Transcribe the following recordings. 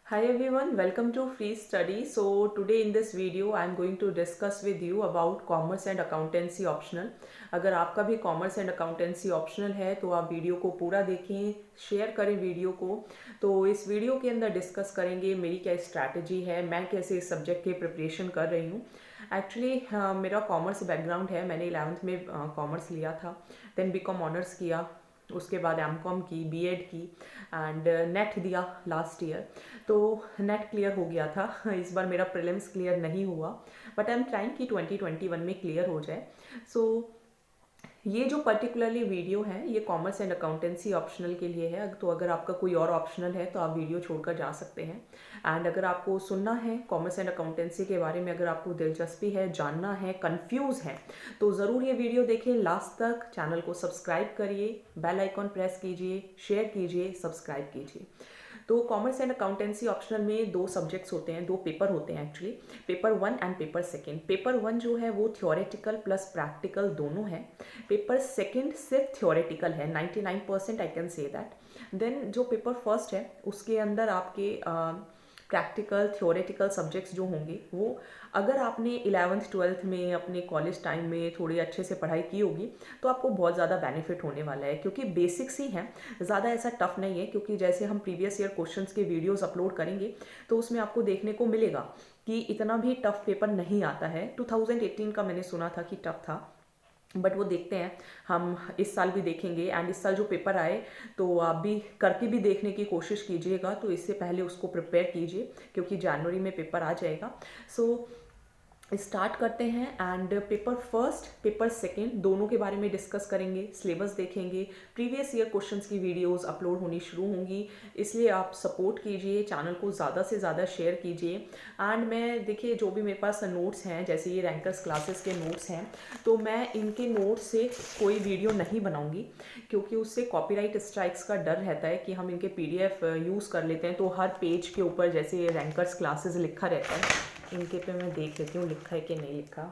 Hi everyone, welcome to Free Study. So today in this video I am going to discuss with you about Commerce and Accountancy optional. अगर आपका भी Commerce and Accountancy optional है तो आप video को पूरा देखें, share करें वीडियो को। तो इस वीडियो के अंदर डिस्कस करेंगे मेरी क्या स्ट्रैटेजी है, मैं कैसे इस सब्जेक्ट की प्रिपरेशन कर रही हूँ। एक्चुअली मेरा कॉमर्स बैकग्राउंड है, मैंने 11th में कॉमर्स लिया था, देन बीकॉम ऑनर्स किया, उसके बाद एमकॉम की, बीएड की एंड नेट दिया लास्ट ईयर। तो नेट क्लियर हो गया था। इस बार मेरा प्रीलिम्स क्लियर नहीं हुआ, बट आई एम ट्राइंग कि 2021 में क्लियर हो जाए। सो ये जो पर्टिकुलरली वीडियो है ये कॉमर्स एंड अकाउंटेंसी ऑप्शनल के लिए है। तो अगर आपका कोई और ऑप्शनल है तो आप वीडियो छोड़कर जा सकते हैं। एंड अगर आपको सुनना है कॉमर्स एंड अकाउंटेंसी के बारे में, अगर आपको दिलचस्पी है, जानना है, कंफ्यूज है, तो ज़रूर ये वीडियो देखें लास्ट तक। चैनल को सब्सक्राइब करिए, बेल आइकॉन प्रेस कीजिए, शेयर कीजिए, सब्सक्राइब कीजिए। तो कॉमर्स एंड अकाउंटेंसी ऑप्शनल में दो सब्जेक्ट्स होते हैं, दो पेपर होते हैं actually, paper 1 and paper 2। Paper 1 जो है वो थियोरेटिकल प्लस प्रैक्टिकल दोनों है। पेपर 2 सिर्फ थियोरेटिकल है, 99% I can say that. Then जो पेपर 1 है उसके अंदर आपके प्रैक्टिकल थियोरेटिकल सब्जेक्ट्स जो होंगे वो, अगर आपने 11th 12th में अपने कॉलेज टाइम में थोड़ी अच्छे से पढ़ाई की होगी तो आपको बहुत ज़्यादा बेनिफिट होने वाला है, क्योंकि बेसिक्स ही हैं, ज़्यादा ऐसा टफ नहीं है। क्योंकि जैसे हम प्रीवियस ईयर क्वेश्चंस के वीडियोस अपलोड करेंगे तो उसमें आपको देखने को मिलेगा कि इतना भी टफ पेपर नहीं आता है। 2018 का मैंने सुना था कि टफ था, बट वो देखते हैं, हम इस साल भी देखेंगे। एंड इस साल जो पेपर आए तो आप भी करके भी देखने की कोशिश कीजिएगा, तो इससे पहले उसको प्रिपेयर कीजिए क्योंकि जनवरी में पेपर आ जाएगा। सो स्टार्ट करते हैं। एंड पेपर 1, पेपर 2 दोनों के बारे में डिस्कस करेंगे, सिलेबस देखेंगे, प्रीवियस ईयर क्वेश्चंस की वीडियोस अपलोड होनी शुरू होंगी। इसलिए आप सपोर्ट कीजिए, चैनल को ज़्यादा से ज़्यादा शेयर कीजिए। एंड मैं देखिए जो भी मेरे पास नोट्स हैं, जैसे ये रैंकर्स क्लासेस के नोट्स हैं, तो मैं इनके नोट्स से कोई वीडियो नहीं बनाऊँगी क्योंकि उससे कॉपीराइट स्ट्राइक्स का डर रहता है कि हम इनके PDF यूज़ कर लेते हैं। तो हर पेज के ऊपर जैसे ये रैंकर्स क्लासेस लिखा रहता है, इनके पे मैं देख लेती हूँ लिखा है कि नहीं लिखा।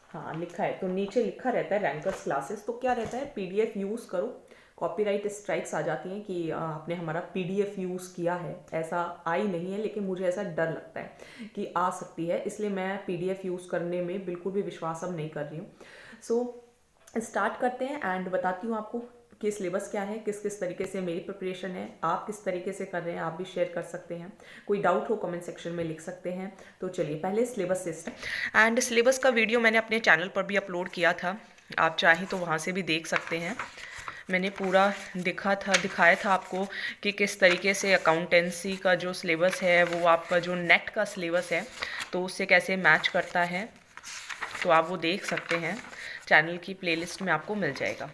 हाँ लिखा है, तो नीचे लिखा रहता है रैंकर्स क्लासेस। तो क्या रहता है, PDF यूज़ करो, कॉपीराइट स्ट्राइक्स आ जाती हैं कि आपने हमारा PDF यूज़ किया है। ऐसा आई नहीं है, लेकिन मुझे ऐसा डर लगता है कि आ सकती है, इसलिए मैं PDF यूज़ करने में बिल्कुल भी विश्वास अब नहीं कर रही हूँ। सो स्टार्ट करते हैं एंड बताती हूँ आपको कि सिलेबस क्या है, किस किस तरीके से मेरी प्रिपरेशन है, आप किस तरीके से कर रहे हैं, आप भी शेयर कर सकते हैं। कोई डाउट हो कमेंट सेक्शन में लिख सकते हैं। तो चलिए पहले सिलेबस से स्टार्ट। एंड सिलेबस का वीडियो मैंने अपने चैनल पर भी अपलोड किया था, आप चाहें तो वहाँ से भी देख सकते हैं। मैंने पूरा दिखाया था आपको कि किस तरीके से अकाउंटेंसी का जो सिलेबस है वो आपका जो नेट का सिलेबस है तो उससे कैसे मैच करता है, तो आप वो देख सकते हैं, चैनल की प्लेलिस्ट में आपको मिल जाएगा।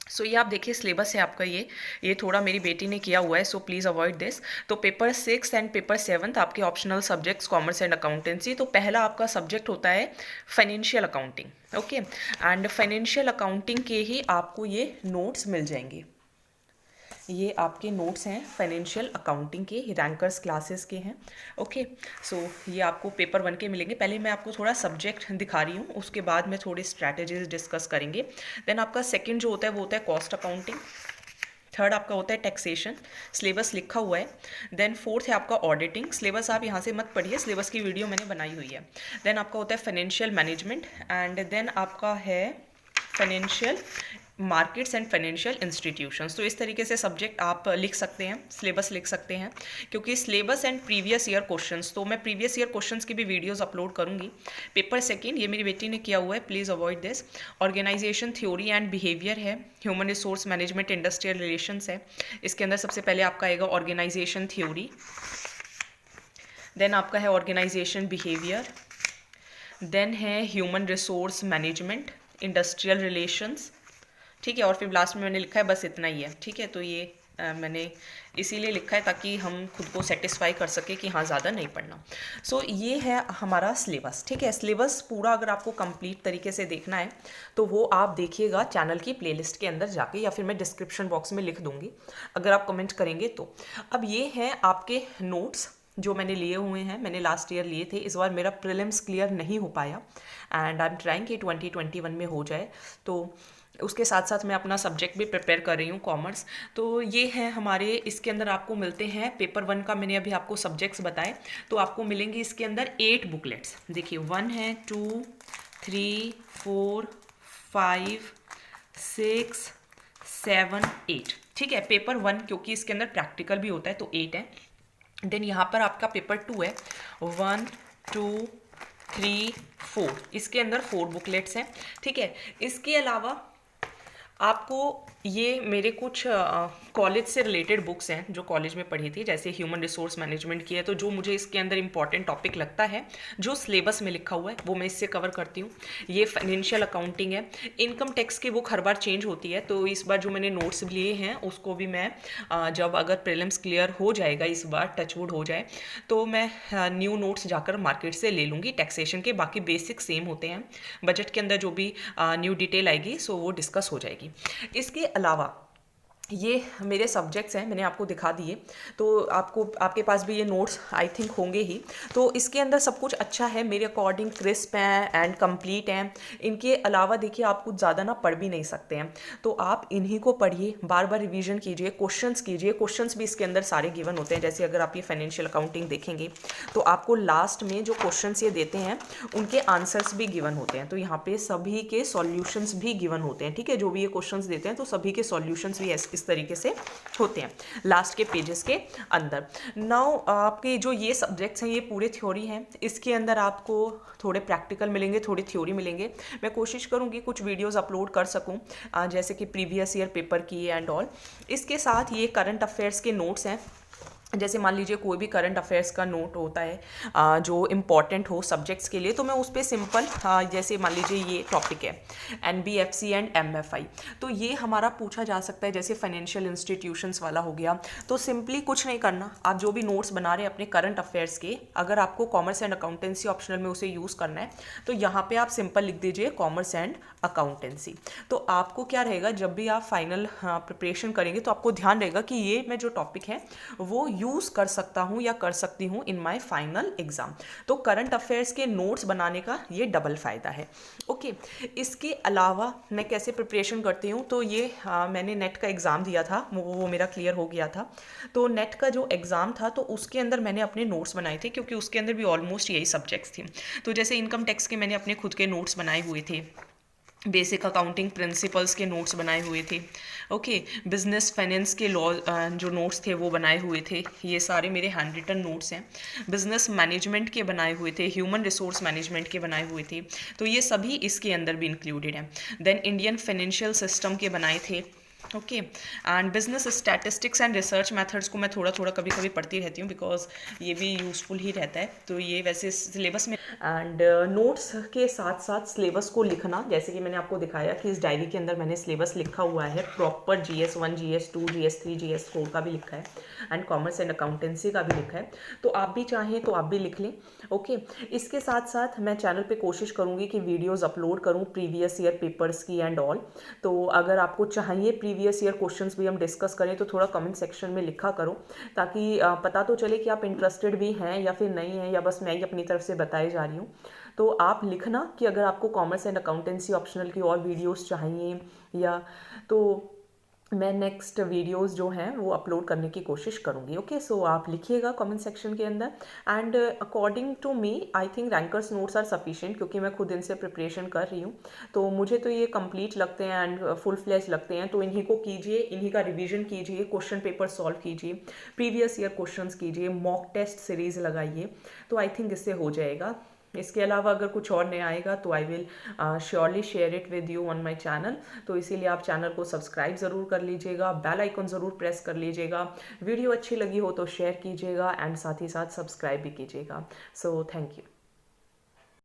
सो ये आप देखिए सिलेबस है आपका, ये थोड़ा मेरी बेटी ने किया हुआ है, सो प्लीज़ अवॉइड दिस। तो पेपर 6 एंड पेपर 7 आपके optional subjects commerce and accountancy. तो पहला आपका सब्जेक्ट होता है financial accounting, okay. And financial accounting के ही आपको ये नोट्स मिल जाएंगे। ये आपके नोट्स हैं फाइनेंशियल अकाउंटिंग के, रैंकर्स क्लासेस के हैं, ओके। सो ये आपको पेपर 1 के मिलेंगे। पहले मैं आपको थोड़ा सब्जेक्ट दिखा रही हूँ, उसके बाद में थोड़ी स्ट्रैटेजीज डिस्कस करेंगे। देन आपका सेकंड जो होता है वो होता है कॉस्ट अकाउंटिंग। थर्ड आपका होता है टैक्सेशन, सिलेबस लिखा हुआ है। देन फोर्थ है आपका ऑडिटिंग, सिलेबस आप यहाँ से मत पढ़िए, सिलेबस की वीडियो मैंने बनाई हुई है। देन आपका होता है फाइनेंशियल मैनेजमेंट एंड देन आपका है financial markets and financial institutions. तो इस तरीके से सब्जेक्ट आप लिख सकते हैं, सिलेबस लिख सकते हैं, क्योंकि syllabus and previous year questions, तो मैं प्रीवियस ईयर क्वेश्चंस की भी वीडियोस अपलोड करूंगी। पेपर 2 ये मेरी बेटी ने किया हुआ है, please avoid this. Organisation theory and behaviour है, human resource management industrial relations है। इसके अंदर सबसे पहले आपका आएगा ऑर्गेनाइजेशन थ्योरी, देन आपका है ऑर्गेनाइजेशन बिहेवियर, देन है human resource management industrial relations, ठीक है। और फिर लास्ट में मैंने लिखा है बस इतना ही है, ठीक है। तो ये मैंने इसीलिए लिखा है ताकि हम खुद को सेटिस्फाई कर सके कि हाँ ज़्यादा नहीं पढ़ना। सो ये है हमारा सिलेबस, ठीक है। सिलेबस पूरा अगर आपको कंप्लीट तरीके से देखना है तो वो आप देखिएगा चैनल की प्लेलिस्ट के अंदर जाके, या फिर मैं डिस्क्रिप्शन बॉक्स में लिख दूँगी अगर आप कमेंट करेंगे तो। अब ये है आपके नोट्स जो मैंने लिए हुए हैं, मैंने लास्ट ईयर लिए थे। इस बार मेरा प्रीलिम्स क्लियर नहीं हो पाया एंड आई एम ट्राइंग कि 2021 में हो जाए। तो उसके साथ साथ मैं अपना सब्जेक्ट भी प्रिपेयर कर रही हूँ कॉमर्स। तो ये है हमारे, इसके अंदर आपको मिलते हैं पेपर 1 का मैंने अभी आपको सब्जेक्ट्स बताए, तो आपको मिलेंगे इसके अंदर 8 बुकलेट्स। देखिए 1 है, 2, 3, 4, 5, 6, 7, 8। ठीक है, पेपर 1 क्योंकि इसके अंदर प्रैक्टिकल भी होता है तो 8 है। देन यहाँ पर आपका पेपर 2 है, 1, 2, 3, 4, इसके अंदर 4 बुकलेट्स हैं। ठीक है, इसके अलावा आपको ये मेरे कुछ कॉलेज से रिलेटेड बुक्स हैं जो कॉलेज में पढ़ी थी, जैसे ह्यूमन रिसोर्स मैनेजमेंट की है, तो जो मुझे इसके अंदर इंपॉर्टेंट टॉपिक लगता है जो सिलेबस में लिखा हुआ है वो मैं इससे कवर करती हूँ। ये फाइनेंशियल अकाउंटिंग है। इनकम टैक्स की बुक हर बार चेंज होती है, तो इस बार जो मैंने नोट्स लिए हैं उसको भी मैं जब अगर प्रीलिम्स क्लियर हो जाएगा, इस बार टचवुड हो जाए, तो मैं न्यू नोट्स जाकर मार्केट से ले लूँगी। टैक्सेशन के बाकी बेसिक सेम होते हैं, बजट के अंदर जो भी न्यू डिटेल आएगी सो वो डिस्कस हो जाएगी। इसके अलावा ये मेरे सब्जेक्ट्स हैं, मैंने आपको दिखा दिए, तो आपके पास भी ये नोट्स आई थिंक होंगे ही। तो इसके अंदर सब कुछ अच्छा है मेरे अकॉर्डिंग, क्रिस्प हैं एंड कंप्लीट हैं। इनके अलावा देखिए आप कुछ ज़्यादा ना पढ़ भी नहीं सकते हैं, तो आप इन्हीं को पढ़िए, बार बार रिवीजन कीजिए, क्वेश्चंस कीजिए। क्वेश्चंस भी इसके अंदर सारे गिवन होते हैं। जैसे अगर आप ये फाइनेंशियल अकाउंटिंग देखेंगे तो आपको लास्ट में जो क्वेश्चंस ये देते हैं उनके आंसर्स भी गिवन होते हैं, तो यहाँ पे सभी के सॉल्यूशंस भी गिवन होते हैं। ठीक है, जो भी ये क्वेश्चंस देते हैं तो सभी के सॉल्यूशंस भी इस तरीके से होते हैं लास्ट के पेजेस के अंदर। नाउ आपके जो ये सब्जेक्ट्स हैं ये पूरे थ्योरी हैं, इसके अंदर आपको थोड़े प्रैक्टिकल मिलेंगे, थोड़ी थ्योरी मिलेंगे। मैं कोशिश करूँगी कुछ वीडियोस अपलोड कर सकूँ, जैसे कि प्रीवियस ईयर पेपर की एंड ऑल। इसके साथ ये करंट अफेयर्स के नोट्स हैं। जैसे मान लीजिए कोई भी करंट अफेयर्स का नोट होता है जो इम्पॉर्टेंट हो सब्जेक्ट्स के लिए, तो मैं उस पर सिंपल जैसे मान लीजिए ये टॉपिक है NBFC एंड MFI, तो ये हमारा पूछा जा सकता है, जैसे फाइनेंशियल इंस्टीट्यूशंस वाला हो गया। तो सिंपली कुछ नहीं करना, आप जो भी नोट्स बना रहे हैं अपने करंट अफेयर्स के, अगर आपको कॉमर्स एंड अकाउंटेंसी ऑप्शनल में उसे यूज़ करना है तो यहाँ पर आप सिंपल लिख दीजिए कॉमर्स एंड अकाउंटेंसी। तो आपको क्या रहेगा, जब भी आप फाइनल प्रिपरेशन करेंगे तो आपको ध्यान रहेगा कि ये मैं जो टॉपिक है वो यूज़ कर सकता हूँ या कर सकती हूँ इन माय फाइनल एग्जाम। तो करंट अफेयर्स के नोट्स बनाने का ये डबल फ़ायदा है। ओके, इसके अलावा मैं कैसे प्रिपरेशन करती हूँ, तो ये मैंने नेट का एग्ज़ाम दिया था, वो मेरा क्लियर हो गया था। तो नेट का जो एग्ज़ाम था तो उसके अंदर मैंने अपने नोट्स बनाए थे, क्योंकि उसके अंदर भी ऑलमोस्ट यही सब्जेक्ट्स थे। तो जैसे इनकम टैक्स के मैंने अपने खुद के नोट्स बनाए हुए थे, बेसिक अकाउंटिंग प्रिंसिपल्स के नोट्स बनाए हुए थे। ओके, बिजनेस फाइनेंस के लॉ जो नोट्स थे वो बनाए हुए थे, ये सारे मेरे हैंड रिटन नोट्स हैं। बिजनेस मैनेजमेंट के बनाए हुए थे, ह्यूमन रिसोर्स मैनेजमेंट के बनाए हुए थे, तो ये सभी इसके अंदर भी इंक्लूडेड हैं। देन इंडियन फाइनेंशियल सिस्टम के बनाए थे। Okay, and business statistics and research methods को मैं थोड़ा थोड़ा कभी कभी पढ़ती रहती हूँ, बिकॉज ये भी यूज़फुल ही रहता है। तो ये वैसे सिलेबस में एंड नोट्स के साथ साथ सिलेबस को लिखना, जैसे कि मैंने आपको दिखाया कि इस डायरी के अंदर मैंने सिलेबस लिखा हुआ है proper, GS1, GS2, GS3, GS4 का भी लिखा है एंड कॉमर्स एंड अकाउंटेंसी का भी लिखा है। तो आप भी चाहें तो आप भी लिख लें। ओके, इसके साथ साथ मैं चैनल पे कोशिश करूँगी कि वीडियोज़ अपलोड करूँ प्रीवियस ईयर पेपर्स की एंड ऑल। तो अगर आपको चाहिए प्रीवियस ईयर क्वेश्चंस भी हम डिस्कस करें तो थोड़ा कमेंट सेक्शन में लिखा करो, ताकि पता तो चले कि आप इंटरेस्टेड भी हैं या फिर नहीं हैं, या बस मैं ही अपनी तरफ से बताई जा रही हूँ। तो आप लिखना कि अगर आपको कॉमर्स एंड अकाउंटेंसी ऑप्शनल की और वीडियोस चाहिए, या तो मैं नेक्स्ट वीडियोस जो हैं वो अपलोड करने की कोशिश करूँगी। ओके, सो आप लिखिएगा कमेंट सेक्शन के अंदर। And according to me I think rankers notes are sufficient, क्योंकि मैं खुद इनसे प्रिपरेशन कर रही हूँ, तो मुझे तो ये कंप्लीट लगते हैं एंड फुल फ्लैश लगते हैं। तो इन्हीं को कीजिए, इन्हीं का रिवीजन कीजिए, क्वेश्चन पेपर सॉल्व कीजिए, प्रीवियस ईयर क्वेश्चंस कीजिए, मॉक टेस्ट सीरीज़ लगाइए, तो आई थिंक इससे हो जाएगा। इसके अलावा अगर कुछ और नया आएगा तो I will surely share it with you on my channel. तो इसीलिए आप चैनल को सब्सक्राइब ज़रूर कर लीजिएगा, बेल आइकन ज़रूर प्रेस कर लीजिएगा, वीडियो अच्छी लगी हो तो शेयर कीजिएगा एंड साथ ही साथ सब्सक्राइब भी कीजिएगा। So thank you.